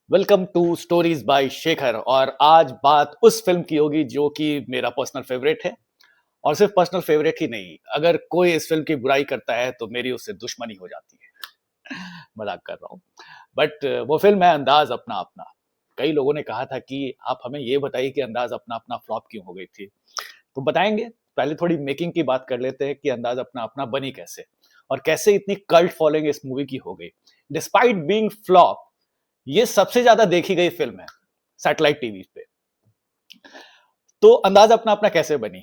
Welcome to stories by Shekhar. और आज बात उस फिल्म की होगी जो कि मेरा पर्सनल फेवरेट है। और सिर्फ पर्सनल फेवरेट ही नहीं, अगर कोई इस फिल्म की बुराई करता है तो मेरी उससे दुश्मनी हो जाती है। मजाक कर रहा हूँ। बट वो फिल्म है अंदाज अपना अपना। कई लोगों ने कहा था कि आप हमें ये बताइए कि अंदाज अपना अपना फ्लॉप क्यों हो गई थी। तो बताएंगे। पहले थोड़ी मेकिंग की बात कर लेते हैं कि अंदाज अपना अपना बनी कैसे और कैसे इतनी कल्ट फॉलोइंग इस मूवी की हो गई। डिस्पाइट बीइंग फ्लॉप, ये सबसे ज्यादा देखी गई फिल्म है सैटेलाइट टीवी पे। तो अंदाज अपना अपना कैसे बनी।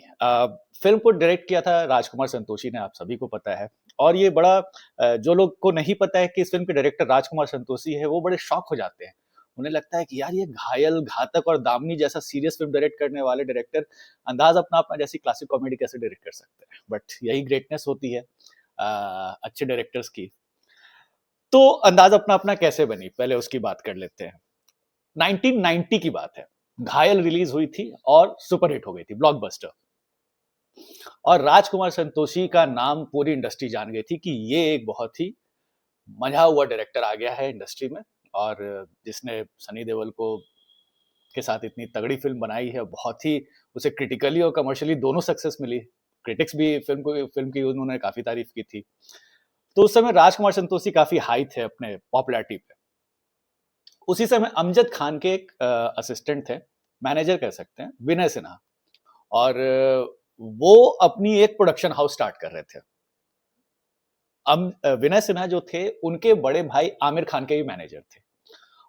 फिल्म को डायरेक्ट किया था राजकुमार संतोषी ने, आप सभी को पता है। और ये बड़ा जो लोग को नहीं पता है कि इस फिल्म के डायरेक्टर राजकुमार संतोषी है, वो बड़े शॉक हो जाते हैं। उन्हें लगता है कि यार ये घायल, घातक और दामनी जैसा सीरियस फिल्म डायरेक्ट करने वाले डायरेक्टर अंदाज अपना अपना जैसी क्लासिक कॉमेडी कैसे डायरेक्ट कर सकते हैं। बट यही ग्रेटनेस होती है अच्छे डायरेक्टर्स की। तो अंदाज अपना अपना कैसे बनी, पहले उसकी बात कर लेते हैं। 1990 की बात है। घायल रिलीज हुई थी और सुपरहिट हो गई थी, ब्लॉकबस्टर। और राजकुमार संतोषी का नाम पूरी इंडस्ट्री जान गई थी कि ये एक बहुत ही मंझा हुआ डायरेक्टर आ गया है इंडस्ट्री में। और जिसने सनी देओल को के साथ इतनी तगड़ी फिल्म बनाई है, बहुत ही उसे क्रिटिकली और कमर्शियली दोनों सक्सेस मिली। क्रिटिक्स भी फिल्म की उन्होंने काफी तारीफ की थी। तो उस समय राजकुमार संतोषी काफी हाई थे अपने पॉपुलैरिटी पे। उसी समय अमजद खान के एक असिस्टेंट थे, मैनेजर कह सकते हैं, विनय सिन्हा। और वो अपनी एक प्रोडक्शन हाउस स्टार्ट कर रहे थे। विनय सिन्हा जो थे, उनके बड़े भाई आमिर खान के भी मैनेजर थे।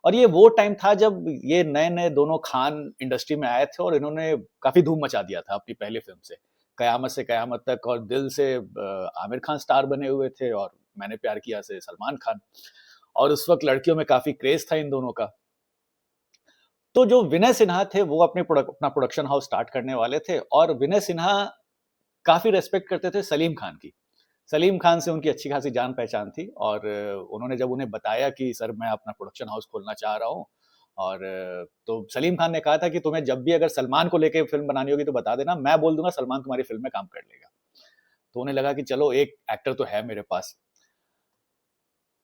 और ये वो टाइम था जब ये नए नए दोनों खान इंडस्ट्री में आए थे और इन्होंने काफी धूम मचा दिया था अपनी पहली फिल्म से कयामत तक। और दिल से आमिर खान स्टार बने हुए थे, और मैंने प्यार किया से सलमान खान। और उस वक्त लड़कियों में काफी क्रेज था इन दोनों का। तो जो विनय सिन्हा थे, वो अपना प्रोडक्शन हाउस स्टार्ट करने वाले थे। और विनय सिन्हा काफी रेस्पेक्ट करते थे सलीम खान की। सलीम खान से उनकी अच्छी खासी जान पहचान थी। और उन्होंने जब उन्हें बताया कि सर मैं अपना प्रोडक्शन हाउस खोलना चाह रहा हूँ, और तो सलीम खान ने कहा था कि तुम्हें जब भी अगर सलमान को लेके फिल्म बनानी होगी तो बता देना, मैं बोल दूंगा, सलमान तुम्हारी फिल्म में काम कर लेगा। तो उन्हें लगा कि चलो एक एक्टर तो है मेरे पास।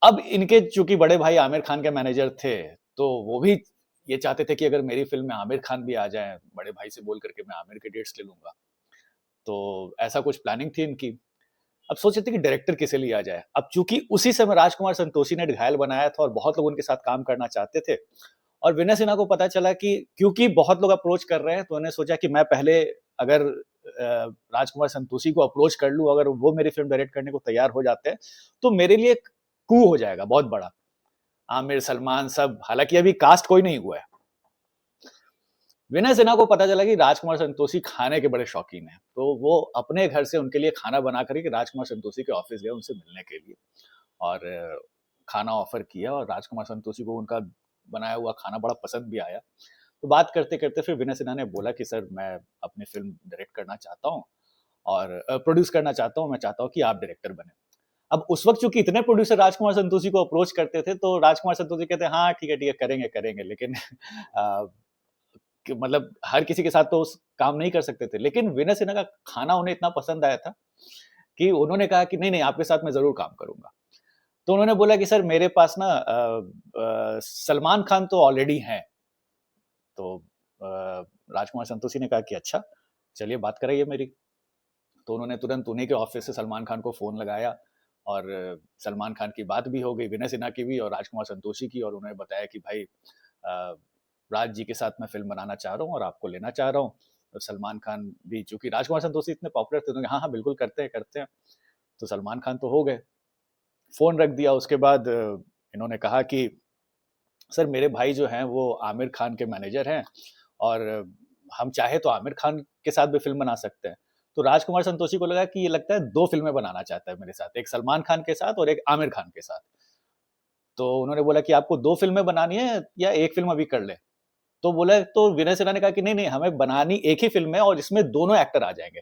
अब इनके चूंकि बड़े भाई आमिर खान के मैनेजर थे, तो वो भी ये चाहते थे कि अगर मेरी फिल्म में आमिर खान भी आ जाए, बड़े भाई से बोल करके मैं आमिर के डेट्स ले लूंगा। तो ऐसा कुछ प्लानिंग थी इनकी। अब सोच रहे थे कि डायरेक्टर किसे लिया जाए। अब चूंकि उसी समय राजकुमार संतोषी ने घायल बनाया था और बहुत लोग उनके साथ काम करना चाहते थे। और विनय सिन्हा को पता चला कि क्योंकि बहुत लोग अप्रोच कर रहे हैं, तो उन्होंने सोचा कि मैं पहले अगर राजकुमार संतोषी को अप्रोच कर लूं, अगर वो मेरी फिल्म डायरेक्ट करने को तैयार हो जाते हैं, तो मेरे लिए एक कू हो जाएगा बहुत बड़ा। आमिर, सलमान सब, हालांकि अभी कास्ट कोई नहीं हुआ है। विनय सिन्हा को पता चला कि राजकुमार संतोषी खाने के बड़े शौकीन हैं, तो वो अपने घर से उनके लिए खाना बना करके राजकुमार संतोषी के ऑफिस गए उनसे मिलने के लिए। और खाना ऑफर किया, और राजकुमार संतोषी को उनका बनाया हुआ खाना बड़ा पसंद भी आया। तो बात करते करते फिर विनय सिन्हा ने बोला कि सर मैं अपनी फिल्म डायरेक्ट करना चाहता हूँ, और प्रोड्यूस करना चाहता हूँ, मैं चाहता हूँ कि आप डायरेक्टर बने। अब उस वक्त चूंकि इतने प्रोड्यूसर राजकुमार संतोषी को अप्रोच करते थे, तो राजकुमार संतोषी कहते हैं हाँ ठीक है करेंगे करेंगे, लेकिन कि मतलब हर किसी के साथ तो उस काम नहीं कर सकते थे। लेकिन विनय सिन्हा का खाना उन्हें इतना पसंद आया था कि उन्होंने कहा कि नहीं नहीं, आपके साथ मैं जरूर काम करूंगा। तो उन्होंने बोला कि सर मेरे पास ना सलमान खान तो ऑलरेडी हैं। तो राजकुमार संतोषी ने कहा कि अच्छा, चलिए बात कराइए मेरी। तो उन्होंने तुरंत उन्हीं के ऑफिस से सलमान खान को फोन लगाया, और सलमान खान की बात भी हो गई, विनय सिन्हा की भी और राजकुमार संतोषी की। और उन्होंने बताया कि भाई राज जी के साथ मैं फिल्म बनाना चाह रहा हूँ और आपको लेना चाह रहा हूँ। तो सलमान खान भी, चूंकि राजकुमार संतोषी इतने पॉपुलर थे, उन्होंने हाँ हाँ बिल्कुल करते हैं करते हैं। तो सलमान खान तो हो गए। फोन रख दिया। उसके बाद इन्होंने कहा कि सर मेरे भाई जो हैं वो आमिर खान के मैनेजर हैं, और हम चाहे तो आमिर खान के साथ भी फिल्म बना सकते हैं। तो राजकुमार संतोषी को लगा कि ये लगता है दो फिल्में बनाना चाहता है मेरे साथ, एक सलमान खान के साथ और एक आमिर खान के साथ। तो उन्होंने बोला कि आपको दो फिल्में बनानी है या एक फिल्म अभी कर ले। तो बोला, तो विनय सेना ने कहा कि नहीं नहीं, हमें बनानी एक ही फिल्म है और इसमें दोनों एक्टर आ जाएंगे।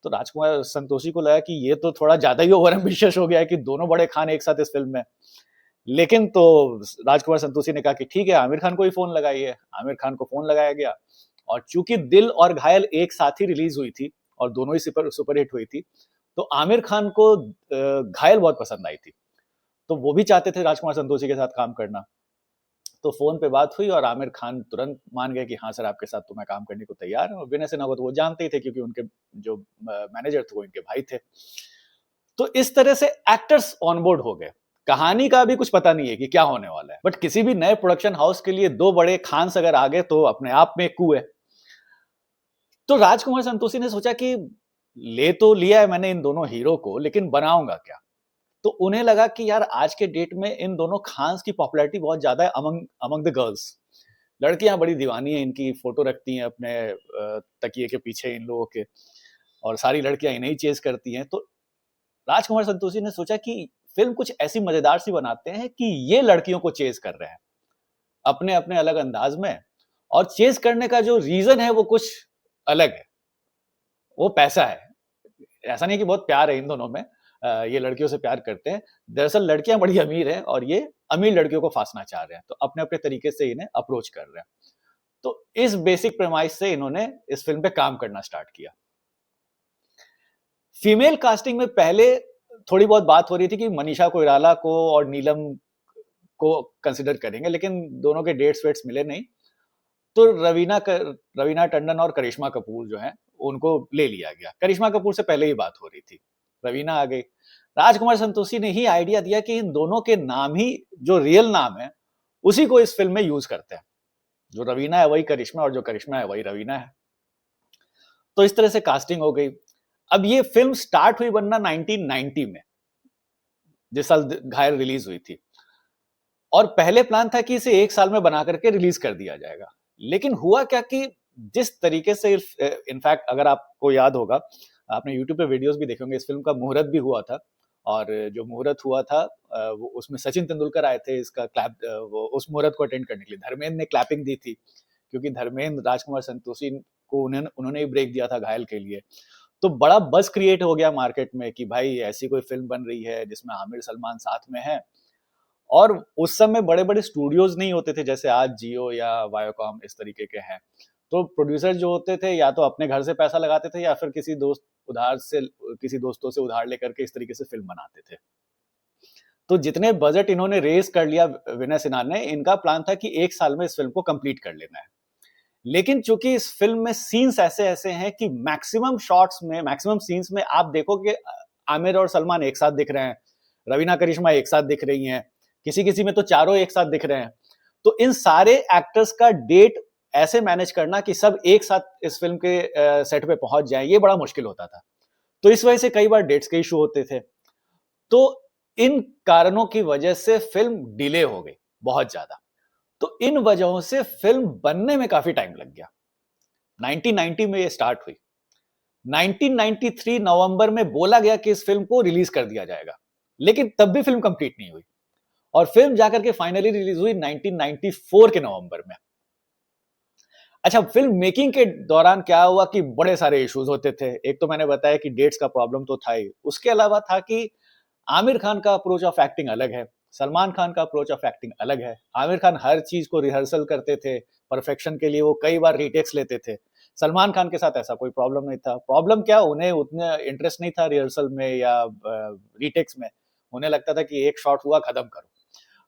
तो राजकुमार संतोषी को लगा कि ये तो थोड़ा ज्यादा ही ओवर एम्बिशियस हो गया है कि दोनों बड़े खान एक साथ इस फिल्म में। लेकिन तो राजकुमार संतोषी ने कहा कि ठीक है, आमिर खान को ही फोन लगाइए। आमिर खान को फोन लगाया गया। और चूंकि दिल और घायल एक साथ ही रिलीज हुई थी और दोनों ही सुपर हिट हुई थी, तो आमिर खान को घायल बहुत पसंद आई थी। तो वो भी चाहते थे राजकुमार संतोषी के साथ काम करना। तो फ़ोन पे बात हुई और आमिर खान तुरंत मान गए कि हाँ सर, आपके साथ तो मैं काम करने को तैयार हूँ। और विनय सिन्हा को तो वो जानते ही थे, क्योंकि उनके जो मैनेजर थे वो इनके भाई थे। तो इस तरह से एक्टर्स ऑन बोर्ड हो गए। कहानी का भी कुछ पता नहीं है कि क्या होने वाला है, बट किसी भी नए प्रोडक्शन हाउस के लिए 2 बड़े खान्स अगर आ गए तो अपने आप में एक coup है। तो राजकुमार संतोषी ने सोचा कि ले तो लिया है मैंने इन दोनों हीरो को, लेकिन बनाऊँगा क्या? तो उन्हें लगा कि यार आज के डेट में इन दोनों खान्स की पॉपुलैरिटी बहुत ज़्यादा है अमंग अमंग द गर्ल्स। लड़कियाँ बड़ी दीवानी हैं इनकी, फ़ोटो रखती हैं अपने तकिए के पीछे इन लोगों के, और सारी लड़कियाँ इन्हें ही चेज़ करती हैं। तो राजकुमार संतोषी ने सोचा कि फ़िल्म कुछ ऐसी मज़ेदार सी बनाते हैं कि ये लड़कियों को चेज़ कर रहे हैं, अपने-अपने अलग अंदाज़ में, और चेज़ करने का जो रीज़न है वो कुछ अलग है, वो पैसा है। ऐसा नहीं है कि बहुत प्यार है इन दोनों में, ये लड़कियों से प्यार करते हैं। दरअसल लड़कियाँ बड़ी अमीर हैं और ये अमीर लड़कियों को फाँसना चाह रहे हैं, तो अपने-अपने तरीके से इन्हें अप्रोच कर रहे हैं। तो इस बेसिक प्रेमाइस से इन्होंने इस फ़िल्म पे काम करना स्टार्ट किया। फीमेल कास्टिंग में पहले थोड़ी बहुत बात हो रही थी कि मनीषा कोइराला को और नीलम को कंसिडर करेंगे, लेकिन दोनों के डेट्स-वेट्स मिले नहीं। तो रवीना टंडन और करिश्मा कपूर जो हैं, उनको ले लिया गया। करिश्मा कपूर से पहले ही बात हो रही थी, रवीना आ गई। राजकुमार संतोषी ने ही आइडिया दिया कि इन दोनों के नाम ही जो रियल नाम है, उसी को इस फ़िल्म में यूज़ करते हैं। जो रवीना है वही करिश्मा, और जो करिश्मा है वही रवीना है। तो इस तरह से कास्टिंग हो गई। अब ये फ़िल्म स्टार्ट हुई बनना 1990 में, जिस साल घायल रिलीज़ हुई थी। और पहले प्लान था कि इसे 1 साल में बना करके रिलीज़ कर दिया जाएगा। लेकिन हुआ क्या कि जिस तरीके से इनफैक्ट अगर आपको याद होगा, आपने यूट्यूब पे वीडियोज़ भी देखे होंगे, इस फ़िल्म का मुहूर्त भी हुआ था, और जो मुहूर्त हुआ था वो उसमें सचिन तेंदुलकर आए थे इसका वो उस मुहूर्त को अटेंड करने के लिए। धर्मेंद्र ने क्लैपिंग दी थी, क्योंकि धर्मेंद्र राजकुमार संतोषी को उन्होंने ही ब्रेक दिया था घायल के लिए। तो बड़ा बज़ क्रिएट हो गया मार्केट में कि भाई ऐसी कोई फ़िल्म बन रही है जिसमें आमिर, सलमान साथ में हैं। और उस समय बड़े-बड़े स्टूडियोज़ नहीं होते थे, जैसे आज जियो या वायोकॉम इस तरीके के हैं। तो प्रोड्यूसर जो होते थे या तो अपने घर से पैसा लगाते थे, या फिर किसी दोस्तों से उधार लेकर के इस तरीके से फ़िल्म बनाते थे। तो जितने बजट इन्होंने रेज़ कर लिया विनय सिन्हा ने, इनका प्लान था कि 1 साल में इस फ़िल्म को कंप्लीट कर लेना है। लेकिन चूँकि इस फ़िल्म में सीन्स ऐसे-ऐसे हैं कि मैक्सिमम सीन्स में आप देखोगे आमिर और सलमान एक साथ दिख रहे हैं, रवीना करिश्मा एक साथ दिख रही हैं, किसी-किसी में तो चारों एक साथ दिख रहे हैं। तो इन सारे एक्टर्स का डेट ऐसे मैनेज करना कि सब एक साथ इस फ़िल्म के सेट पे पहुँच जाएँ, ये बड़ा मुश्किल होता था। तो इस वजह से कई बार डेट्स के इश्यू होते थे। तो इन कारणों की वजह से फ़िल्म डिले हो गई, बहुत ज़्यादा। तो इन वजहों से फ़िल्म बनने में काफ़ी टाइम लग गया। 1990 में ये स्टार्ट हुई। 1993 नवंबर में बोला गया कि इस फ़िल्म को रिलीज़ कर दिया जाएगा, लेकिन तब भी फ़िल्म कंप्लीट नहीं हुई, और फ़िल्म जाकर के फाइनली रिलीज़ हुई 1994 के नवंबर में। अच्छा, फ़िल्म मेकिंग के दौरान क्या हुआ कि बड़े सारे इश्यूज़ होते थे। एक तो मैंने बताया कि डेट्स का प्रॉब्लम तो था ही। उसके अलावा था कि आमिर खान का अप्रोच ऑफ एक्टिंग अलग है, सलमान खान का अप्रोच ऑफ एक्टिंग अलग है। आमिर खान हर चीज़ को रिहर्सल करते थे, परफेक्शन के लिए वो कई बार रीटेक्स लेते थे। सलमान खान के साथ ऐसा कोई प्रॉब्लम नहीं था। प्रॉब्लम क्या, उन्हें उतना इंटरेस्ट नहीं था रिहर्सल में या रीटेक्स में। उन्हें लगता था कि एक शॉट हुआ, खत्म करो।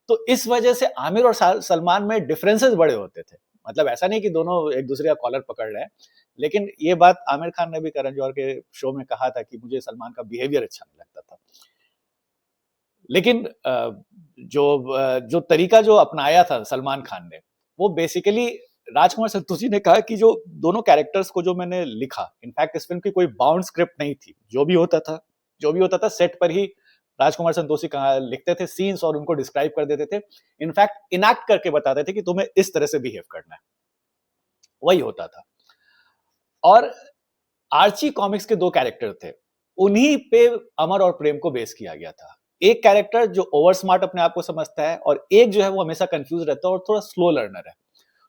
तो इस वजह से आमिर और सलमान में डिफरेंसेस बड़े होते थे। मतलब ऐसा नहीं कि दोनों एक दूसरे का कॉलर पकड़ रहे हैं, लेकिन ये बात आमिर खान ने भी करण जौहर के शो में कहा था कि मुझे सलमान का बिहेवियर अच्छा नहीं लगता था। लेकिन जो तरीका जो अपनाया था सलमान खान ने, वो बेसिकली राजकुमार संतोषी ने कहा कि जो दोनों कैरेक्टर्स को जो मैंने लिखा, इनफैक्ट इस फ़िल्म की कोई बाउंड स्क्रिप्ट नहीं थी। जो भी होता था सेट पर ही राजकुमार संतोषी कहा लिखते थे सीन्स, और उनको डिस्क्राइब कर देते थे। इनफैक्ट इनैक्ट करके बताते थे कि तुम्हें इस तरह से बिहेव करना है। वही होता था। और आर्ची कॉमिक्स के 2 कैरेक्टर थे। उन्हीं पे अमर और प्रेम को बेस किया गया था। एक कैरेक्टर जो ओवर स्मार्ट अपने आप को समझता है, और एक जो है वो हमेशा कन्फ्यूज़ रहता है और थोड़ा स्लो लर्नर है।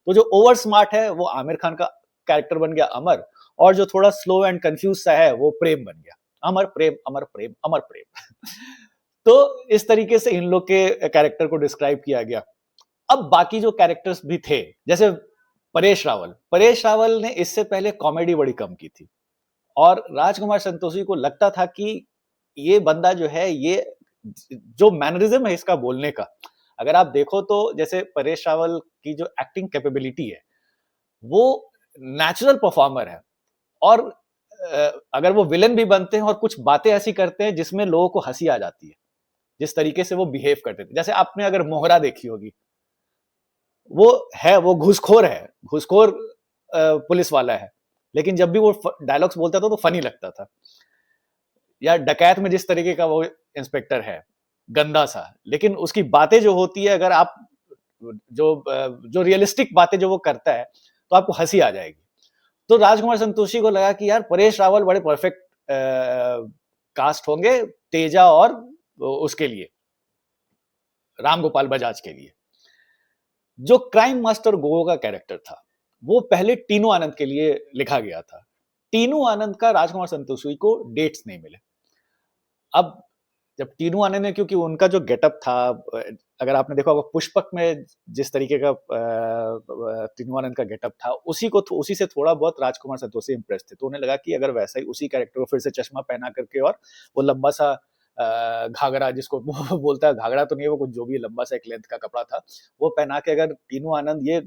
तो जो ओवर स्मार्ट है वो आमिर खान का कैरेक्टर बन गया अमर, और जो थोड़ा स्लो एंड कन्फ्यूज़ सा है वो प्रेम बन गया। अमर प्रेम, अमर प्रेम, अमर प्रेम। तो इस तरीके से इन लोग के कैरेक्टर को डिस्क्राइब किया गया। अब बाकी जो कैरेक्टर्स भी थे, जैसे परेश रावल ने इससे पहले कॉमेडी बड़ी कम की थी, और राजकुमार संतोषी को लगता था कि ये बंदा जो है, ये जो मैनरिज्म है इसका बोलने का, अगर आप देखो तो जैसे परेश रावल की जो एक्टिंग कैपेबिलिटी है, वो नेचुरल परफॉर्मर है। और अगर वो विलन भी बनते हैं और कुछ बातें ऐसी करते हैं जिसमें लोगों को हंसी आ जाती है, जिस तरीके से वो बिहेव करते थे। जैसे आपने अगर मोहरा देखी होगी, वो घूसखोर है, घूसखोर पुलिस वाला है, लेकिन जब भी वो डायलॉग्स बोलता था तो फनी लगता था। या डकैत में जिस तरीके का वो इंस्पेक्टर है, गंदा सा, लेकिन उसकी बातें जो होती है, अगर आप जो रियलिस्टिक बातें जो वो करता है, तो आपको हंसी आ जाएगी। तो राजकुमार संतोषी को लगा कि यार परेश रावल बड़े परफेक्ट कास्ट होंगे तेजा और उसके लिए, राम गोपाल बजाज के लिए। जो क्राइम मास्टर गोगो का कैरेक्टर था, वो पहले टीनू आनंद के लिए लिखा गया था। टीनू आनंद का राजकुमार संतोषी को डेट्स नहीं मिले। अब जब टीनू आनंद ने, क्योंकि उनका जो गेटअप था, अगर आपने देखा होगा पुष्पक में जिस तरीके का टीनू आनंद का गेटअप था, उसी से थोड़ा बहुत राजकुमार संतोषी इंप्रेस थे। तो उन्हें लगा कि अगर वैसा ही उसी कैरेक्टर को फिर से चश्मा पहना करके और वो लंबा सा घाघरा, जिसको बोलता है, घाघरा तो नहीं है वो, कुछ जो भी लंबा सा एक लेंथ का कपड़ा था, वो पहना के अगर टीनू आनंद ये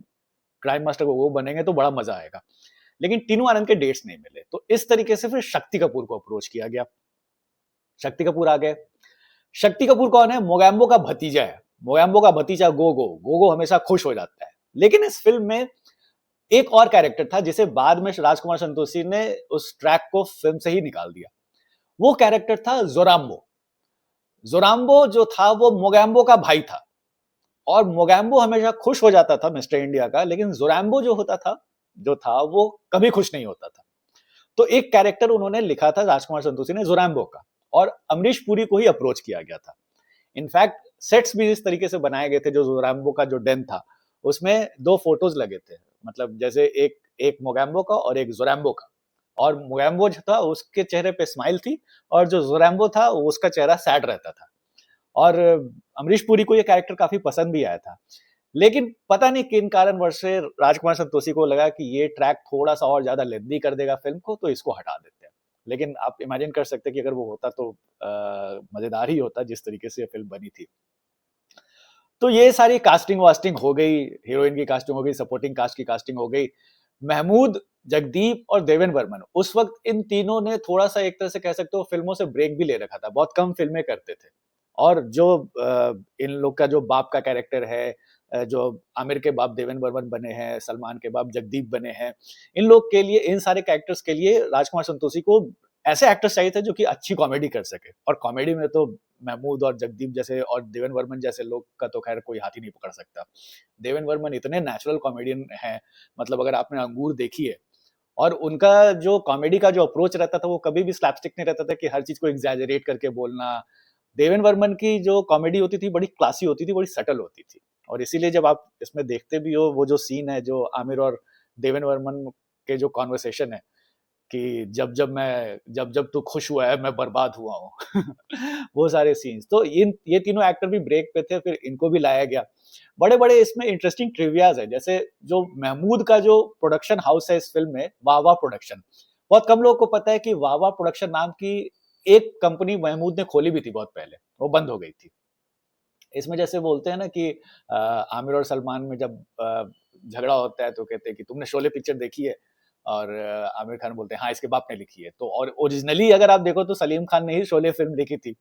क्राइम मास्टर को वो बनेंगे तो बड़ा मजा आएगा। लेकिन टीनू आनंद के डेट्स नहीं मिले, तो इस तरीके से फिर शक्ति कपूर को अप्रोच किया गया। शक्ति कपूर आ गए। शक्ति कपूर कौन है? मोगैम्बो का भतीजा है। मोगैम्बो का भतीजा गोगो। गोगो हमेशा खुश हो जाता है। लेकिन इस फिल्म में एक और कैरेक्टर था जिसे बाद में राजकुमार संतोषी ने उस ट्रैक को फिल्म से ही निकाल दिया। वो कैरेक्टर था जोराम्बो। जोराम्बो जो था वो मोगैम्बो का भाई था, और मोगैम्बो हमेशा खुश हो जाता था मिस्टर इंडिया का, लेकिन जोराम्बो जो था वो कभी खुश नहीं होता था। तो एक कैरेक्टर उन्होंने लिखा था राजकुमार संतोषी ने जोराम्बो का, और अमरीश पुरी को ही अप्रोच किया गया था। इनफैक्ट सेट्स भी इस तरीके से बनाए गए थे, जो जोराम्बो का जो डेन था उसमें 2 फोटोज लगे थे, मतलब जैसे एक मोगैम्बो का और एक जोराम्बो का, और मोगैम्बो जो था उसके चेहरे पे स्माइल थी, और जो जोराम्बो था उसका चेहरा सैड रहता था। और अमरीश पुरी को ये कैरेक्टर काफी पसंद भी आया था। लेकिन पता नहीं किन कारणवश से राजकुमार संतोषी को लगा कि ये ट्रैक थोड़ा सा और ज्यादा लेंदी कर देगा फिल्म को, तो इसको हटा देते हैं। लेकिन आप इमेजिन कर सकते हैं कि अगर वो होता तो मजेदार ही होता, जिस तरीके से ये फिल्म बनी थी। तो ये सारी कास्टिंग वास्टिंग हो गई, हीरोइन की कास्टिंग हो गई, सपोर्टिंग कास्ट की कास्टिंग हो गई। महमूद, जगदीप और देवेंद्र वर्मन, उस वक्त इन तीनों ने थोड़ा सा एक तरह से कह सकते हो फिल्मों से ब्रेक भी ले रखा था, बहुत कम फिल्में करते थे। और जो इन लोग का जो बाप का कैरेक्टर है, जो आमिर के बाप देवेंद्र वर्मन बने हैं, सलमान के बाप जगदीप बने हैं, इन लोग के लिए, इन सारे कैरेक्टर्स के लिए राजकुमार संतोषी को ऐसे एक्टर्स चाहिए थे जो कि अच्छी कॉमेडी कर सके। और कॉमेडी में तो महमूद और जगदीप जैसे और देवेंद्र वर्मन जैसे लोग का तो खैर कोई हाथ ही नहीं पकड़ सकता। देवेंद्र वर्मन इतने नेचुरल कॉमेडियन हैं, मतलब अगर आपने अंगूर देखी है, और उनका जो कॉमेडी का जो अप्रोच रहता था वो कभी भी स्लैपस्टिक नहीं रहता था कि हर चीज को एग्जैजरेट करके बोलना। देवेंद्र वर्मन की जो कॉमेडी होती थी बड़ी क्लासी होती थी, बड़ी सटल होती थी। और इसीलिए जब आप इसमें देखते भी हो, वो जो सीन है जो आमिर और देवेंद्र वर्मन के जो कॉन्वर्सेशन है कि जब जब तू खुश हुआ है मैं बर्बाद हुआ हूँ वो सारे सीन्स, तो ये तीनों एक्टर भी ब्रेक पे थे, फिर इनको भी लाया गया। बड़े बड़े इसमें इंटरेस्टिंग ट्रिवियाज है, जैसे जो महमूद का जो प्रोडक्शन हाउस है इस फिल्म में, वावा प्रोडक्शन। बहुत कम लोगों को पता है कि वावा प्रोडक्शन नाम की एक कंपनी महमूद ने खोली भी थी बहुत पहले, वो बंद हो गई थी। इसमें जैसे बोलते हैं ना कि आमिर और सलमान में जब झगड़ा होता है तो कहते हैं कि तुमने शोले पिक्चर देखी है, और आमिर खान बोलते हैं हाँ इसके बाप ने लिखी है। तो और ओरिजिनली अगर आप देखो तो सलीम खान ने ही शोले फिल्म देखी थी।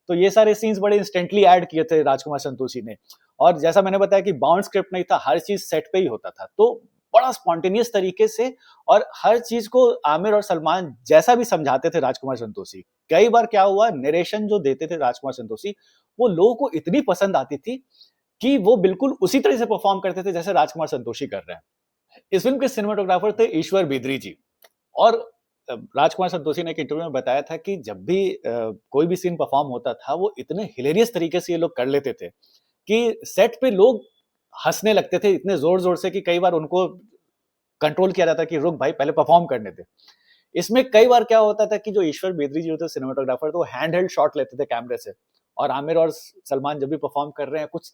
तो ये सारे सीन्स बड़े इंस्टेंटली ऐड किए थे राजकुमार संतोषी ने। और जैसा मैंने बताया कि बाउंड स्क्रिप्ट नहीं था, हर चीज सेट पे ही होता था, तो बड़ा स्पॉन्टेनियस तरीके से, और हर चीज को आमिर और सलमान जैसा भी समझाते थे राजकुमार संतोषी। कई बार क्या हुआ, नरेशन जो देते थे राजकुमार संतोषी, वो लोगों को इतनी पसंद आती थी कि वो बिल्कुल उसी तरह से परफॉर्म करते थे जैसे राजकुमार संतोषी कर रहे हैं। इस फिल्म के सिनेमाटोग्राफर थे ईश्वर बिदरी जी। और राजकुमार संतोषी ने एक इंटरव्यू में बताया था कि जब भी कोई भी सीन परफॉर्म होता था, वो इतने हिलेरियस तरीके से ये लोग कर लेते थे कि सेट पे लोग हंसने लगते थे इतने जोर जोर से कि कई बार उनको कंट्रोल किया जाता कि रुक भाई पहले परफॉर्म करने दे। इसमें कई बार क्या होता था कि जो ईश्वर बेदरी जी होते सिनेमाटोग्राफर, तो हैंड हेल्ड शॉट लेते थे कैमरे से, और आमिर और सलमान जब भी परफॉर्म कर रहे हैं कुछ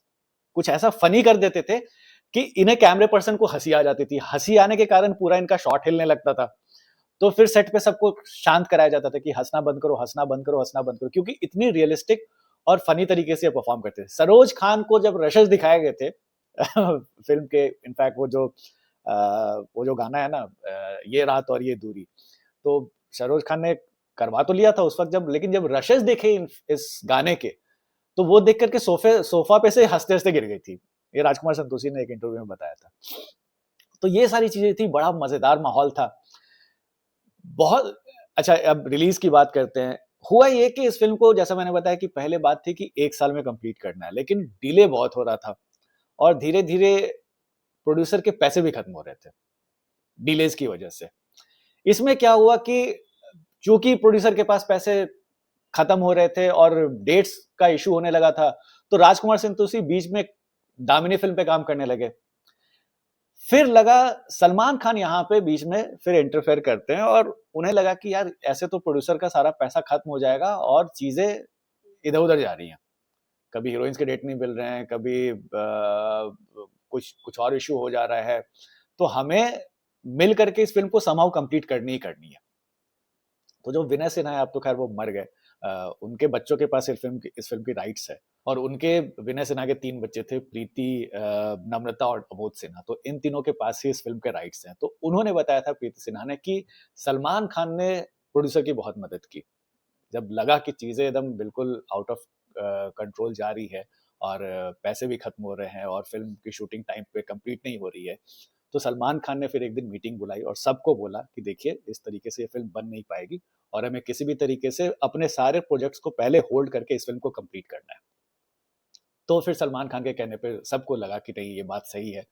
कुछ ऐसा फनी कर देते थे कि इन्हें कैमरे पर्सन को हंसी आ जाती थी। हंसी आने के कारण पूरा इनका शॉट हिलने लगता था। तो फिर सेट पे सबको शांत कराया जाता था कि हंसना बंद करो, हंसना बंद करो, हंसना बंद करो, क्योंकि इतनी रियलिस्टिक और फनी तरीके से परफॉर्म करते थे। सरोज खान को जब रशेस दिखाए गए थे फ़िल्म के, इनफैक्ट वो जो गाना है ना, ये रात और ये दूरी, तो सरोज खान ने करवा तो लिया था उस वक़्त जब, लेकिन जब रशेस देखे इस गाने के, तो वो देख कर के सोफ़ा पे से हँसते-हँसते गिर गई थी। ये राजकुमार संतोषी ने एक इंटरव्यू में बताया था। तो ये सारी चीज़ें थी, बड़ा मज़ेदार माहौल था। बहुत अच्छा, अब रिलीज़ की बात करते हैं। हुआ ये कि इस फ़िल्म को, जैसा मैंने बताया कि पहले बात थी कि 1 साल में कंप्लीट करना है, लेकिन डिले बहुत हो रहा था और धीरे-धीरे प्रोड्यूसर के पैसे भी खत्म हो रहे थे, डिलेज़ की वजह से। इसमें क्या हुआ कि चूँकि प्रोड्यूसर के पास पैसे खत्म हो रहे थे और डेट्स का इश्यू होने लगा था, तो राजकुमार संतोषी बीच में दामिनी फ़िल्म पे काम करने लगे। फिर लगा सलमान खान यहाँ पे बीच में फिर इंटरफेयर करते हैं और उन्हें लगा कि यार ऐसे तो प्रोड्यूसर का सारा पैसा खत्म हो जाएगा और चीज़ें इधर-उधर जा रही हैं। कभी हीरोइन्स के डेट नहीं मिल रहे हैं, कभी कुछ कुछ और इश्यू हो जा रहा है। तो हमें मिल करके इस फ़िल्म को समहाउ कंप्लीट करनी ही करनी है। तो जो विनय सिन्हा है, अब तो ख़ैर वो मर गए। उनके बच्चों के पास इस फ़िल्म की राइट्स है और उनके, विनय सिन्हा के 3 बच्चे थे, प्रीति, नम्रता और अबोध सिन्हा। तो इन तीनों के पास ही इस फ़िल्म के राइट्स हैं। तो उन्होंने बताया था, प्रीति सिन्हा ने, कि सलमान खान ने प्रोड्यूसर की बहुत मदद की। जब लगा कि चीज़ें एकदम बिल्कुल आउट ऑफ कंट्रोल जा रही है और पैसे भी खत्म हो रहे हैं और फ़िल्म की शूटिंग टाइम पे कंप्लीट नहीं हो रही है, तो सलमान खान ने फिर एक दिन मीटिंग बुलाई और सबको बोला कि देखिए, इस तरीके से ये फ़िल्म बन नहीं पाएगी और हमें किसी भी तरीके से अपने सारे प्रोजेक्ट्स को पहले होल्ड करके इस फ़िल्म को कंप्लीट करना है। तो फिर सलमान खान के कहने पे सबको लगा कि नहीं, ये बात सही है।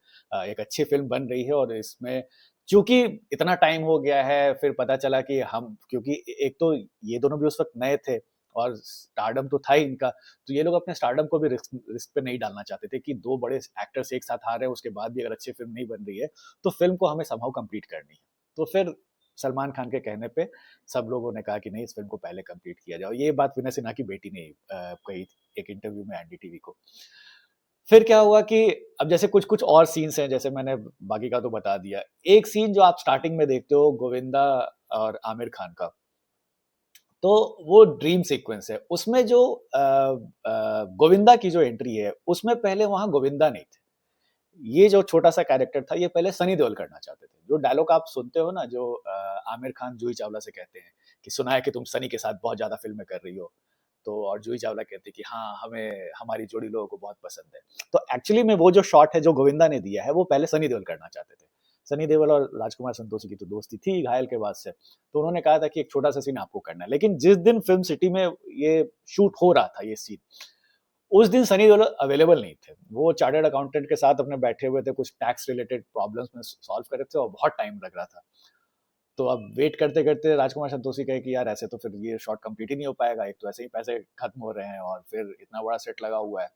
एक अच्छी फ़िल्म बन रही है और इसमें चूँकि इतना टाइम हो गया है, फिर पता चला कि हम, क्योंकि एक तो ये दोनों भी उस वक़्त नए थे और स्टारडम तो था ही इनका, तो ये लोग अपने स्टारडम को भी रिस्क रिस्क पे नहीं डालना चाहते थे कि 2 बड़े एक्टर्स एक साथ आ रहे हैं, उसके बाद भी अगर अच्छी फ़िल्म नहीं बन रही है, तो फ़िल्म को हमें समहाउ कंप्लीट करनी है। तो फिर सलमान खान के कहने पे सब लोगों ने कहा कि नहीं, इस फ़िल्म को पहले कंप्लीट किया जाए, और ये बात विनय सिन्हा की बेटी ने कही थी एक इंटरव्यू में एनडीटीवी को। फिर क्या हुआ कि अब जैसे कुछ-कुछ और सीन्स हैं, जैसे मैंने बाकी का तो बता दिया। एक सीन जो आप स्टार्टिंग में देखते हो गोविंदा और आमिर खान का, तो वो ड्रीम सीक्वेंस है। उसमें जो गोविंदा की जो एंट्री है, उसमें पहले वहाँ गोविंदा नहीं थे। ये जो छोटा-सा कैरेक्टर था, ये पहले सनी देओल करना चाहते थे। जो डायलॉग आप सुनते हो ना, जो आमिर खान जूही चावला से कहते हैं कि सुना है कि तुम सनी के साथ बहुत ज़्यादा फ़िल्में कर रही हो। तो और जूही चावला कहती है कि हाँ, हमें हमारी जोड़ी लोगों को बहुत पसंद है। तो एक्चुअली में वो जो शॉट है जो गोविंदा ने दिया है, वो पहले सनी देओल करना चाहते थे। सनी देओल और राजकुमार संतोषी की तो दोस्ती थी घायल के बाद से। तो उन्होंने कहा था कि एक छोटा-सा सीन आपको करना है। लेकिन जिस दिन फ़िल्म सिटी में ये शूट हो रहा था ये सीन, उस दिन सनी देओल अवेलेबल नहीं थे। वो चार्टर्ड अकाउंटेंट के साथ अपने बैठे हुए थे, कुछ टैक्स रिलेटेड प्रॉब्लम्स में सॉल्व कर रहे थे और बहुत टाइम लग रहा था। तो अब वेट करते-करते राजकुमार संतोषी कहे कि यार ऐसे तो फिर ये शॉट कंप्लीट ही नहीं हो पाएगा, एक तो ऐसे ही पैसे खत्म हो रहे हैं और फिर इतना बड़ा सेट लगा हुआ है।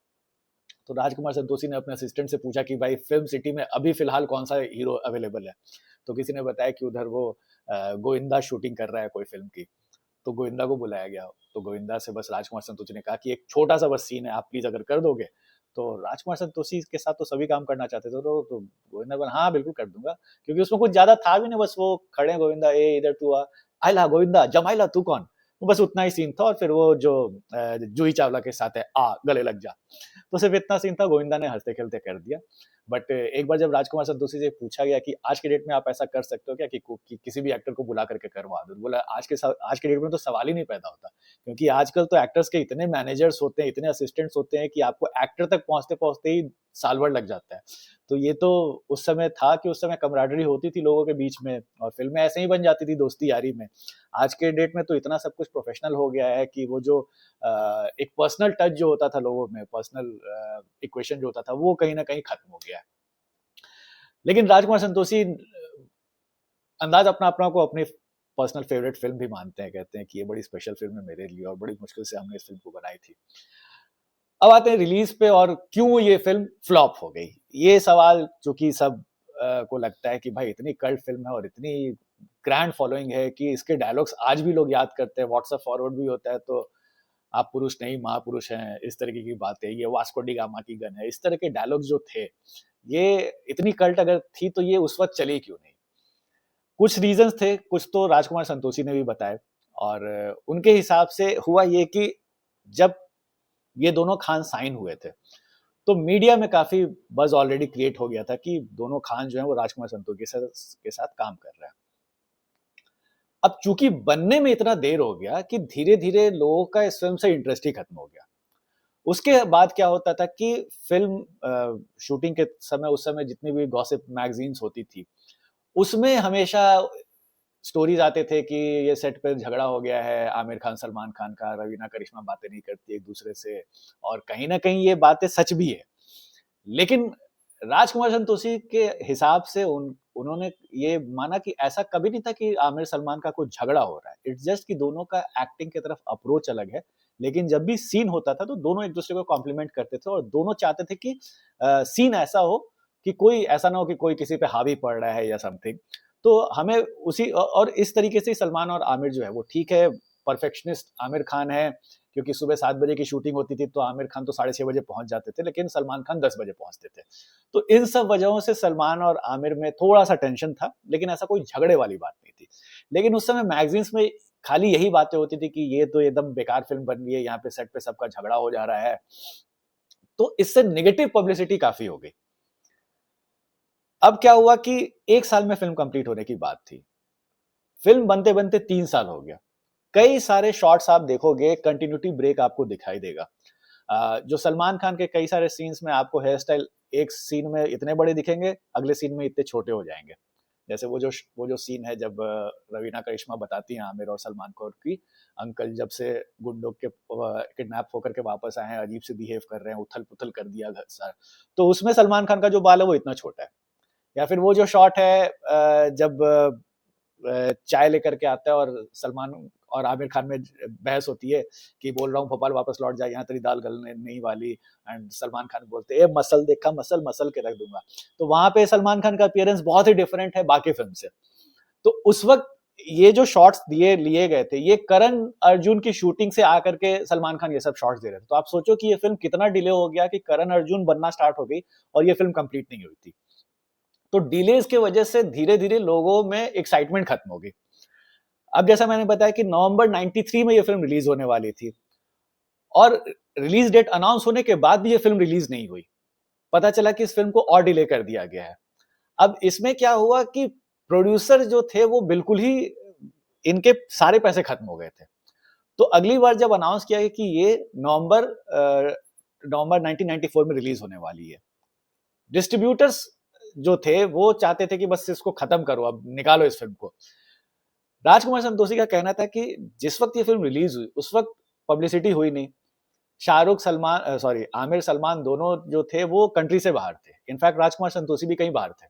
तो राजकुमार संतोषी ने अपने असिस्टेंट से पूछा कि भाई, फ़िल्म सिटी में अभी फ़िलहाल कौन-सा हीरो अवेलेबल है? तो किसी ने बताया कि उधर वो गोविंदा शूटिंग कर रहा है कोई फ़िल्म की। तो गोविंदा को बुलाया गया। तो गोविंदा से बस राजकुमार संतोषी ने कहा कि एक छोटा-सा बस सीन है, आप प्लीज़ अगर कर दोगे। तो राजकुमार संतोषी के साथ तो सभी काम करना चाहते थे, तो गोविंदा बोला, हाँ, बिल्कुल कर दूँगा। क्योंकि उसमें कुछ ज़्यादा था भी नहीं, बस वो खड़े हैं गोविंदा, "ए इधर तू आ, आइला गोविंदा, जमाइला तू कौन?" वो बस उतना ही सीन था और फिर वो जो जूही चावला के साथ है, "आ, गले लग जा।" तो सिर्फ़ इतना सीन था, गोविंदा ने हँसते-खेलते कर दिया। बट एक बार जब राजकुमार संतोषी से पूछा गया कि आज के डेट में आप ऐसा कर सकते हो क्या कि किसी भी एक्टर को बुला करके करवा दो? तो बोला, आज के डेट में तो सवाल ही नहीं पैदा होता। क्योंकि आजकल तो एक्टर्स के इतने मैनेजर्स होते हैं, इतने असिस्टेंट्स होते हैं कि आपको एक्टर तक पहुँचते-पहुँचते ही साल भर लग जाता है। तो ये तो उस समय था कि उस समय कम्राडरी होती थी लोगों के बीच में और फ़िल्में ऐसे ही बन जाती थी दोस्ती-यारी में। आज के डेट में तो इतना सब कुछ प्रोफ़ेशनल हो गया है कि वो जो एक पर्सनल टच जो होता था लोगों में, पर्सनल इक्वेशन जो होता था, वो कहीं न कहीं खत्म हो गया है। लेकिन राजकुमार संतोषी अंदाज़ अपना को अपनी पर्सनल फ़ेवरेट फ़िल्म भी मानते हैं, कहते हैं कि ये बड़ी स्पेशल फ़िल्म है मेरे लिए और बड़ी मुश्किल से हमने इस फ़िल्म को बनाई थी। अब आते हैं रिलीज़ पे और क्यों ये फ़िल्म फ्लॉप हो गई? ये सवाल चूँकि सब को लगता है कि भाई, इतनी कल्ट फ़िल्म है और इतनी ग्रैंड फ़ॉलोइंग है कि इसके डायलॉग्स आज भी लोग याद करते हैं, व्हाट्सएप फॉरवर्ड भी होता है, तो आप पुरुष नहीं महापुरुष हैं, इस तरीके की बातें, ये वास्को डी गामा की गन है, इस तरह के डायलॉग्स जो थे, ये इतनी कल्ट अगर थी तो ये उस वक़्त चली क्यों नहीं? कुछ रीज़न्स थे, कुछ तो राजकुमार संतोषी ने भी बताए और उनके हिसाब से हुआ ये कि जब ये दोनों खान साइन हुए थे। तो मीडिया में काफी बज़ ऑलरेडी क्रिएट हो गया था कि दोनों खान जो हैं वो राजकुमार संतोषी के साथ काम कर रहे हैं। अब चूंकि बनने में इतना देर हो गया कि धीरे-धीरे लोगों का इस फ़िल्म से इंटरेस्ट ही खत्म हो गया। उसके बाद क्या होता था कि फ़िल्म शूटिंग के समय उस समय जितनी भी गॉसिप मैगज़ीन्स होती थी, उसमें हमेशा स्टोरीज़ आते थे कि ये सेट पे झगड़ा हो गया है आमिर खान, सलमान खान का, रवीना करिश्मा बातें नहीं करती एक-दूसरे से और कहीं न कहीं ये बातें सच भी है। लेकिन राजकुमार संतोषी के हिसाब से उन्होंने ये माना कि ऐसा कभी नहीं था कि आमिर सलमान का कोई झगड़ा हो रहा है। इट्स जस्ट कि दोनों का एक्टिंग की तरफ अप्रोच अलग है। लेकिन जब भी सीन होता था तो दोनों एक-दूसरे को कॉम्प्लीमेंट करते थे और दोनों चाहते थे कि सीन ऐसा हो कि कोई ऐसा ना हो कि कोई किसी पे हावी पड़ रहा है या समथिंग। तो हमें और इस तरीके से ही सलमान और आमिर जो है वो ठीक है, परफेक्शनिस्ट आमिर खान है क्योंकि सुबह 7 बजे की शूटिंग होती थी तो आमिर खान तो साढ़े 6 बजे पहुँच जाते थे, लेकिन सलमान खान 10 बजे पहुँचते थे। तो इन सब वजहों से सलमान और आमिर में थोड़ा-सा टेंशन था, लेकिन ऐसा कोई झगड़े वाली बात नहीं थी। लेकिन उस समय मैगज़ीन्स में खाली यही बातें होती थी कि ये तो एकदम बेकार फ़िल्म बन रही है, यहाँ पे सेट पे सबका झगड़ा हो जा रहा है। तो इससे नेगेटिव पब्लिसिटी काफ़ी हो गई। अब क्या हुआ कि 1 साल में फ़िल्म कंप्लीट होने की बात थी। फ़िल्म बनते-बनते 3 साल हो गया। कई सारे शॉट्स आप देखोगे, कंटिन्यूटी ब्रेक आपको दिखाई देगा। जो सलमान खान के कई सारे सीन्स में आपको हेयर स्टाइल एक सीन में इतने बड़े दिखेंगे, अगले सीन में इतने छोटे हो जाएँगे। जैसे वो जो सीन है जब रवीना करिश्मा बताती हैं आमिर और सलमान को कि अंकल जब से गुंडों के किडनैप होकर के वापस आए हैं, अजीब से बिहेव कर रहे हैं, उथल-पुथल कर दिया घर सारा। तो उसमें सलमान खान का जो बाल है वो इतना छोटा है। या फिर वो जो शॉट है जब चाय लेकर के आता है और सलमान और आमिर खान में बहस होती है कि बोल रहा हूँ भोपाल वापस लौट जा, यहाँ तेरी दाल गलने नहीं वाली। एंड सलमान खान बोलते हैं, ए मसल देखा, मसल मसल के रख दूंगा। तो वहां पे सलमान खान का अपीयरेंस बहुत ही डिफरेंट है बाकी फिल्म से। तो उस वक्त ये जो शॉट्स दिए लिए गए थे, ये करण अर्जुन की शूटिंग से आकर के सलमान खान ये सब शॉट्स दे रहे थे। तो आप सोचो कि ये फिल्म कितना डिले हो गया कि करण अर्जुन बनना स्टार्ट हो गई और ये फिल्म कंप्लीट नहीं हुई थी। तो डिलेज की वजह से धीरे-धीरे लोगों में एक्साइटमेंट खत्म हो गई। अब जैसा मैंने बताया कि नवंबर 93 में ये फिल्म रिलीज होने वाली थी और रिलीज डेट अनाउंस होने के बाद भी ये फिल्म रिलीज नहीं हुई। पता चला कि इस फिल्म को और डिले कर दिया गया है। अब इसमें क्या हुआ कि प्रोड्यूसर जो थे वो बिल्कुल ही इनके सारे पैसे खत्म हो गए थे। तो अगली बार जब अनाउंस किया कि ये नवंबर 1994 में रिलीज होने वाली है, डिस्ट्रीब्यूटर्स जो थे वो चाहते थे कि बस इसको खत्म करो, अब निकालो इस फिल्म को। राजकुमार संतोषी का कहना था कि जिस वक्त ये फिल्म रिलीज हुई उस वक्त पब्लिसिटी हुई नहीं। शाहरुख सलमान सॉरी आमिर सलमान दोनों जो थे वो कंट्री से बाहर थे। इनफैक्ट राजकुमार संतोषी भी कहीं बाहर थे।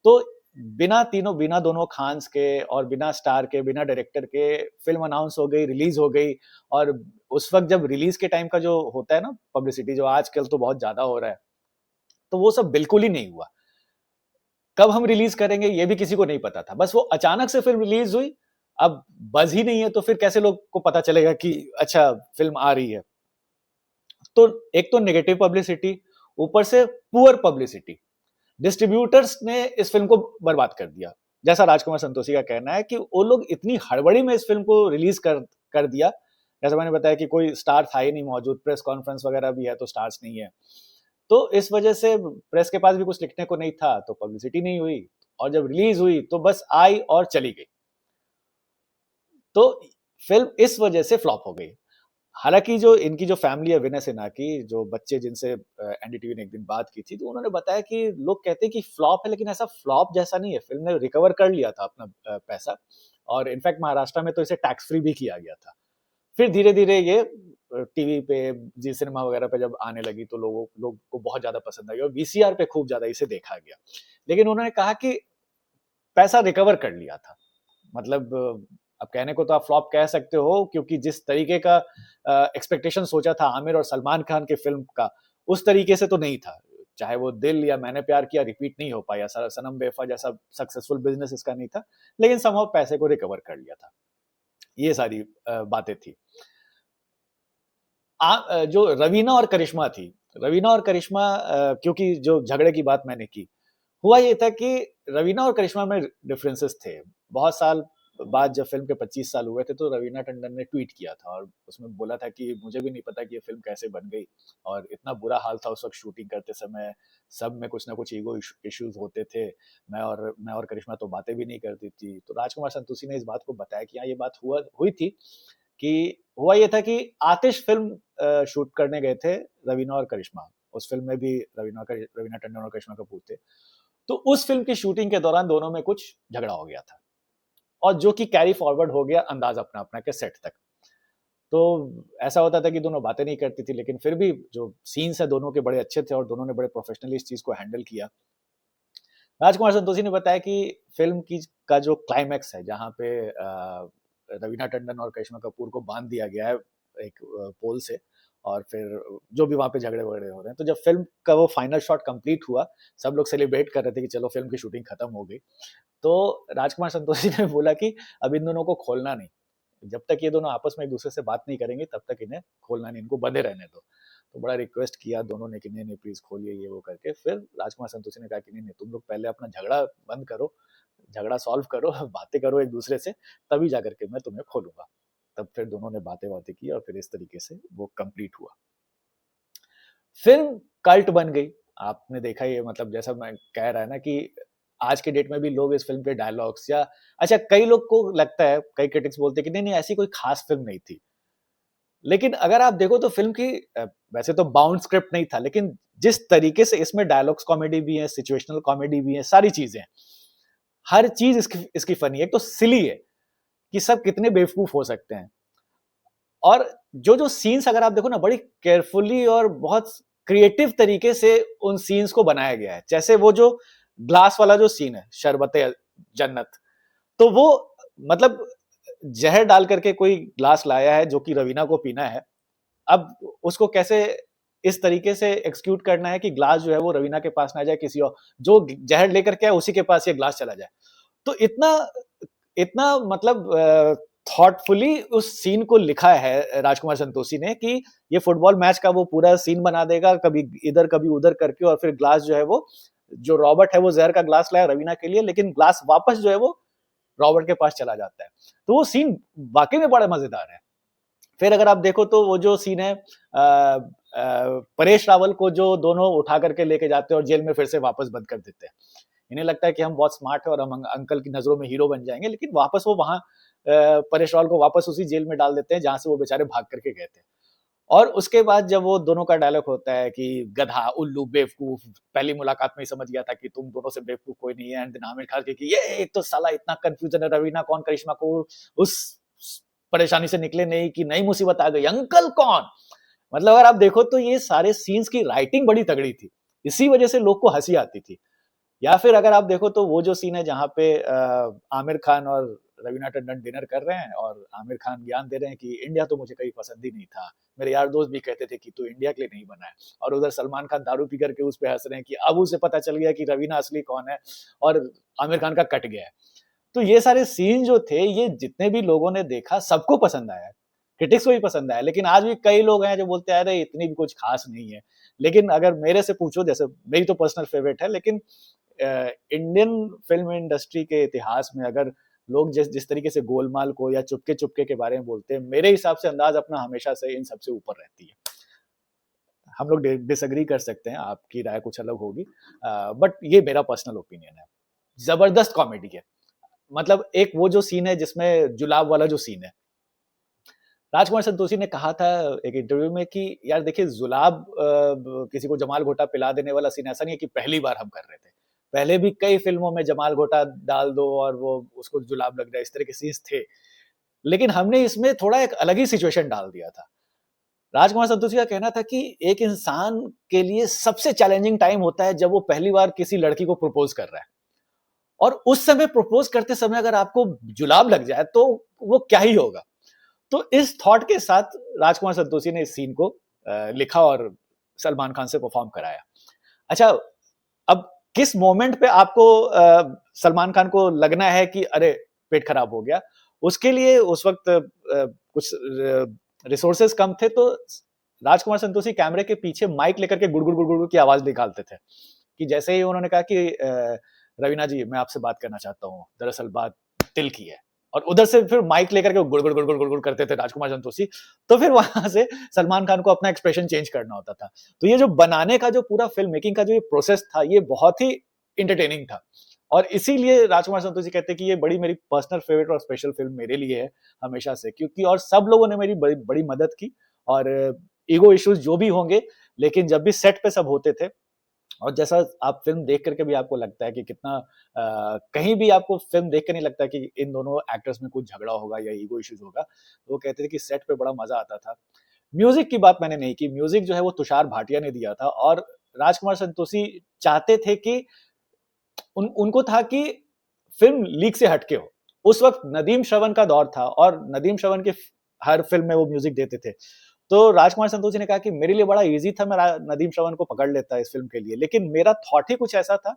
तो बिना दोनों खान्स के और बिना स्टार के, बिना डायरेक्टर के फिल्म अनाउंस हो गई, रिलीज हो गई। और उस वक्त जब रिलीज के टाइम का जो होता है ना पब्लिसिटी, जो आजकल तो बहुत ज्यादा हो रहा है, तो वो सब बिल्कुल ही नहीं हुआ। कब हम रिलीज करेंगे ये भी किसी को नहीं पता था। बस वो अचानक से फिल्म रिलीज हुई। अब बज़ ही नहीं है तो फिर कैसे लोग को पता चलेगा कि अच्छा फिल्म आ रही है। तो एक तो नेगेटिव पब्लिसिटी, ऊपर से पुअर पब्लिसिटी। डिस्ट्रीब्यूटर्स ने इस फिल्म को बर्बाद कर दिया। जैसा राजकुमार संतोषी का कहना है कि वो लोग इतनी हड़बड़ी में इस फिल्म को रिलीज कर दिया। जैसा मैंने बताया कि कोई स्टार था ही नहीं मौजूद, प्रेस कॉन्फ्रेंस वगैरह भी है तो स्टार्स नहीं है। तो इस वजह से प्रेस के पास भी कुछ लिखने को नहीं था, तो पब्लिसिटी नहीं हुई। और जब रिलीज हुई तो बस आई और चली गई। तो फिल्म इस वजह से फ्लॉप हो गई। हालांकि जो इनकी जो फैमिली है विनय सिन्हा की, जो बच्चे जिनसे एनडीटीवी ने एक दिन बात की थी, तो उन्होंने बताया कि लोग कहते हैं कि फ्लॉप है, लेकिन ऐसा फ्लॉप जैसा नहीं है। फिल्म ने रिकवर कर लिया था अपना पैसा, और इनफैक्ट महाराष्ट्र में तो इसे टैक्स फ्री भी किया गया था। फिर धीरे-धीरे ये टीवी पे, जी सिनेमा वगैरह पे जब आने लगी तो लोग को बहुत ज़्यादा पसंद आई और वीसीआर पे खूब ज़्यादा इसे देखा गया। लेकिन उन्होंने कहा कि पैसा रिकवर कर लिया था। मतलब अब कहने को तो आप फ्लॉप कह सकते हो, क्योंकि जिस तरीके का एक्सपेक्टेशन सोचा था आमिर और सलमान खान की फ़िल्म का, उस तरीके से तो नहीं था। चाहे वो दिल या मैंने प्यार किया रिपीट नहीं हो पाया, सनम बेवफा जैसा सक्सेसफुल बिज़नेस इसका नहीं था, लेकिन समहाउ पैसे को रिकवर कर लिया था। ये सारी बातें थी। जो रवीना और करिश्मा थी, रवीना और करिश्मा क्योंकि जो झगड़े की बात मैंने की, हुआ ये था कि रवीना और करिश्मा में डिफरेंसेस थे। बहुत साल बाद जब फ़िल्म के 25 साल हुए थे तो रवीना टंडन ने ट्वीट किया था और उसमें बोला था कि मुझे भी नहीं पता कि ये फ़िल्म कैसे बन गई और इतना बुरा हाल था उस वक़्त शूटिंग करते समय, सब में कुछ ना कुछ ईगो इश्यूज़ होते थे। मैं और करिश्मा तो बातें भी नहीं करती थी। तो राजकुमार संतोषी ने इस बात को बताया कि हाँ, ये बात हुई थी कि हुआ ये था कि आतिश फ़िल्म शूट करने गए थे रवीना और करिश्मा। उस फ़िल्म में भी रवीना टंडन और करिश्मा कपूर थे। तो उस फ़िल्म की शूटिंग के दौरान दोनों में कुछ झगड़ा हो गया था और जो कि कैरी फॉरवर्ड हो गया अंदाज़ अपना-अपना के सेट तक। तो ऐसा होता था कि दोनों बातें नहीं करती थी, लेकिन फिर भी जो सीन्स है दोनों के बड़े अच्छे थे और दोनों ने बड़े प्रोफेशनली इस चीज़ को हैंडल किया। राजकुमार संतोषी ने बताया कि फ़िल्म की का जो क्लाइमैक्स है, जहाँ पे रवीना टंडन और करिश्मा कपूर को बांध दिया गया है एक पोल से और फिर जो भी वहाँ पे झगड़े-वगड़े हो रहे हैं। तो जब फ़िल्म का वो फाइनल शॉट कंप्लीट हुआ, सब लोग सेलिब्रेट कर रहे थे कि चलो फ़िल्म की शूटिंग खत्म हो गई। तो राजकुमार संतोषी ने बोला कि अब इन दोनों को खोलना नहीं। जब तक ये दोनों आपस में एक-दूसरे से बात नहीं करेंगे, तब तक इन्हें खोलना नहीं, इनको बंधे रहने दो। तो बड़ा रिक्वेस्ट किया दोनों ने कि नहीं-नहीं प्लीज़ खोलिए ये वो करके। फिर राजकुमार संतोषी ने कहा कि नहीं-नहीं तुम लोग पहले अपना झगड़ा बंद करो, झगड़ा सॉल्व करो, बातें करो एक-दूसरे से, तभी जाकर के मैं तुम्हें खोलूँगा। तब फिर दोनों ने बातें-वातें की और फिर इस तरीके से वो कंप्लीट हुआ। फ़िल्म कल्ट बन गई। आपने देखा ये मतलब जैसा मैं कह रहा है ना कि आज के डेट में भी लोग इस फ़िल्म के डायलॉग्स या अच्छा कई लोग को लगता है, कई क्रिटिक्स बोलते हैं कि नहीं-नहीं ऐसी कोई ख़ास फ़िल्म नहीं थी। लेकिन अगर आप देखो तो फ़िल्म की वैसे तो बाउंड स्क्रिप्ट नहीं था, लेकिन जिस तरीके से इसमें डायलॉग्स कॉमेडी भी है, सिचुएशनल कॉमेडी भी है, सारी चीज़ें हैं। हर चीज़ इसकी फ़नी है। एक तो सिली है कि सब कितने बेवकूफ़ हो सकते हैं। और जो-जो सीन्स अगर आप देखो ना बड़ी केयरफुली और बहुत क्रिएटिव तरीके से उन सीन्स को बनाया गया है। जैसे वो जो ग्लास वाला जो सीन है, शरबत-ए जन्नत, तो वो मतलब ज़हर डाल कर के कोई ग्लास लाया है जो कि रवीना को पीना है। अब उसको कैसे इस तरीके से एक्ज़ीक्यूट करना है कि ग्लास जो है वो रवीना के पास ना जाए किसी और जो ज़हर लेकर के आए उसी के पास ये ग्लास चला जाए। तो इतना इतना मतलब थॉटफुली उस सीन को लिखा है राजकुमार संतोषी ने कि ये फुटबॉल मैच का वो पूरा सीन बना देगा, कभी उधर करके और फिर ग्लास जो है वो जो रॉबर्ट है वो ज़हर का ग्लास लाया रवीना के लिए, लेकिन ग्लास वापस जो है वो रॉबर्ट के पास चला जाता है। तो वो सीन वाक़ई में बड़ा मज़ेदार है। फिर अगर आप देखो तो वो जो सीन है परेश रावल को जो दोनों उठा करके लेके जाते हैं और जेल में फिर से वापस बंद कर देते हैं। इन्हें लगता है कि हम बहुत स्मार्ट हैं और हम अंकल की नज़रों में हीरो बन जाएँगे, लेकिन वापस वो वहाँ परेश रावल को वापस उसी जेल में डाल देते हैं जहाँ से वो बेचारे भाग करके गए थे। और उसके बाद जब वो दोनों का डायलॉग होता है कि गधा, उल्लू, बेवकूफ, पहली मुलाकात में ही समझ गया था कि तुम दोनों से बेवकूफ कोई नहीं है एंड देन आमिर खान के कि ये एक तो साला इतना कन्फ्यूजन है रवीना कौन करिश्मा कपूर उस परेशानी से निकले नहीं कि नई मुसीबत आ गई अंकल कौन मतलब अगर आप देखो तो ये सारे सीन्स की राइटिंग बड़ी तगड़ी थी इसी वजह से लोग को हंसी आती थी या फिर अगर आप देखो तो वो जो सीन है जहाँ पे आमिर खान और रवीना टंडन डिनर कर रहे हैं और आमिर खान ज्ञान दे रहे हैं कि इंडिया तो मुझे कहीं पसंद ही नहीं था मेरे यार दोस्त भी कहते थे कि तू इंडिया के लिए नहीं बना है और उधर सलमान खान दारू पी करके उस पर हंस रहे हैं कि अब उसे पता चल गया कि रवीना असली कौन है और आमिर खान का कट गया है तो ये सारे सीन जो थे ये जितने भी लोगों ने देखा सबको पसंद आया क्रिटिक्स को भी पसंद आया लेकिन आज भी कई लोग हैं जो बोलते हैं अरे इतनी भी कुछ खास नहीं है लेकिन अगर मेरे से पूछो जैसे मेरी तो पर्सनल फेवरेट है लेकिन इंडियन फिल्म इंडस्ट्री के इतिहास में अगर लोग जिस जिस तरीके से गोलमाल को या चुपके चुपके के बारे में बोलते हैं मेरे हिसाब से अंदाज अपना हमेशा से इन सबसे ऊपर रहती है हम लोग डिसएग्री कर सकते हैं आपकी राय कुछ अलग होगी बट ये मेरा पर्सनल ओपिनियन है जबरदस्त कॉमेडी है मतलब एक वो जो सीन है जिसमें जुलाब वाला जो सीन है राजकुमार संतोषी ने कहा था एक इंटरव्यू में कि यार देखिए जुलाब किसी को जमाल घोटा पिला देने वाला सीन ऐसा नहीं है कि पहली बार हम कर रहे थे पहले भी कई फिल्मों में जमाल घोटा डाल दो और वो उसको जुलाब लग जाए इस तरह के सीन्स थे लेकिन हमने इसमें थोड़ा एक अलग ही सिचुएशन डाल दिया था राजकुमार संतोषी का कहना था कि एक इंसान के लिए सबसे चैलेंजिंग टाइम होता है जब वो पहली बार किसी लड़की को प्रपोज कर रहा है और उस समय प्रपोज करते समय अगर आपको जुलाब लग जाए तो वो क्या ही होगा तो इस थॉट के साथ राजकुमार संतोषी ने इस सीन को लिखा और सलमान खान से परफॉर्म कराया अच्छा अब किस मोमेंट पे आपको सलमान खान को लगना है कि अरे पेट खराब हो गया उसके लिए उस वक्त कुछ रिसोर्सेज कम थे तो राजकुमार संतोषी कैमरे के पीछे माइक लेकर के गुड़गुड़ गुड़गुड़ की आवाज निकालते थे कि जैसे ही उन्होंने कहा कि रवीना जी मैं आपसे बात करना चाहता हूँ दरअसल बात दिल की है और उधर से फिर माइक लेकर के गुड़ गुड़ गुड़ गुड़ गुड़ गुड़ करते थे राजकुमार संतोषी, तो फिर वहां से सलमान खान को अपना एक्सप्रेशन चेंज करना होता था। तो ये जो बनाने का जो पूरा फिल्म मेकिंग का जो ये प्रोसेस था, ये बहुत ही इंटरटेनिंग था। और इसीलिए राजकुमार संतोषी कहते हैं कि ये बड़ी मेरी पर्सनल फेवरेट और स्पेशल फिल्म मेरे लिए है हमेशा से, क्योंकि और सब लोगों ने मेरी बड़ी बड़ी मदद की। और ईगो इश्यूज जो भी होंगे, लेकिन जब भी सेट पे सब होते थे, और जैसा आप फ़िल्म देख कर के भी आपको लगता है कि कितना कहीं भी आपको फ़िल्म देख के नहीं लगता कि इन दोनों एक्टर्स में कुछ झगड़ा होगा या ईगो इश्यूज़ होगा। तो वो कहते थे कि सेट पे बड़ा मज़ा आता था। म्यूज़िक की बात मैंने नहीं की, म्यूज़िक जो है वो तुषार भाटिया ने दिया था, और राजकुमार संतोषी चाहते थे कि उनको था कि फ़िल्म लीक से हट के हो। उस वक़्त नदीम श्रवण का दौर था, और नदीम श्रवण की हर फ़िल्म में वो म्यूज़िक देते थे। तो राजकुमार संतोषी ने कहा कि मेरे लिए बड़ा ईज़ी था, मैं नदीम श्रवण को पकड़ लेता इस फ़िल्म के लिए। लेकिन मेरा थॉट ही कुछ ऐसा था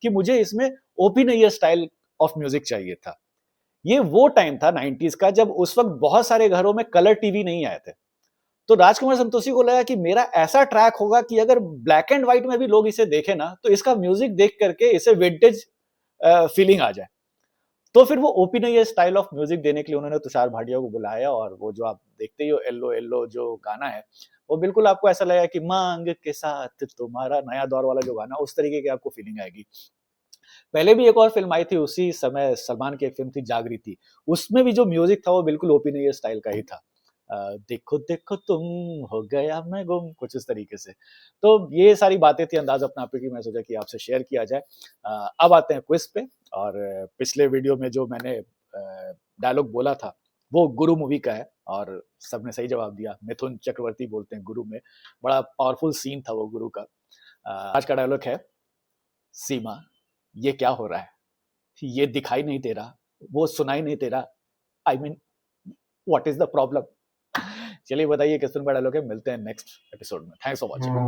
कि मुझे इसमें OP Nayyar style of music चाहिए था। ये वो टाइम था 90s का, जब उस वक़्त बहुत सारे घरों में कलर टीवी नहीं आए थे। तो राजकुमार संतोषी को लगा कि मेरा ऐसा ट्रैक होगा कि अगर ब्लैक एंड व्हाइट में भी लोग इसे देखें ना, तो इसका म्यूज़िक देख करके इसे विंटेज फीलिंग आ जाए। तो फिर वो OP Nayyar style of music देने के लिए उन्होंने तुषार भाटिया को बुलाया, और वो जो आप देखते ही हो येल्लो येल्लो जो गाना है, वो बिल्कुल आपको ऐसा लगेगा कि मांग के साथ तुम्हारा, नया दौर वाला जो गाना, उस तरीके की आपको फीलिंग आएगी। पहले भी एक और फिल्म आई थी उसी समय, सलमान की एक फिल्म थी जागृति, उसमें भी जो म्यूजिक था वो बिल्कुल ओपी नैयर स्टाइल का ही था। देखो देखो तुम, हो गया मैं गुम, कुछ इस तरीके से। तो ये सारी बातें थी अंदाज अपना आपे की, मैं सोचा कि आपसे शेयर किया जाए। अब आते हैं क्विज पे, और पिछले वीडियो में जो मैंने डायलॉग बोला था, वो गुरु मूवी का है, और सबने सही जवाब दिया। मिथुन चक्रवर्ती बोलते हैं गुरु में, बड़ा पावरफुल सीन था वो गुरु का। आज का डायलॉग है, सीमा ये क्या हो रहा है, ये दिखाई नहीं दे रहा, वो सुनाई नहीं दे रहा, I mean what is the problem. चलिए बताइए किस फिल्म का डायलॉग है, मिलते हैं नेक्स्ट एपिसोड में। Thanks for watching.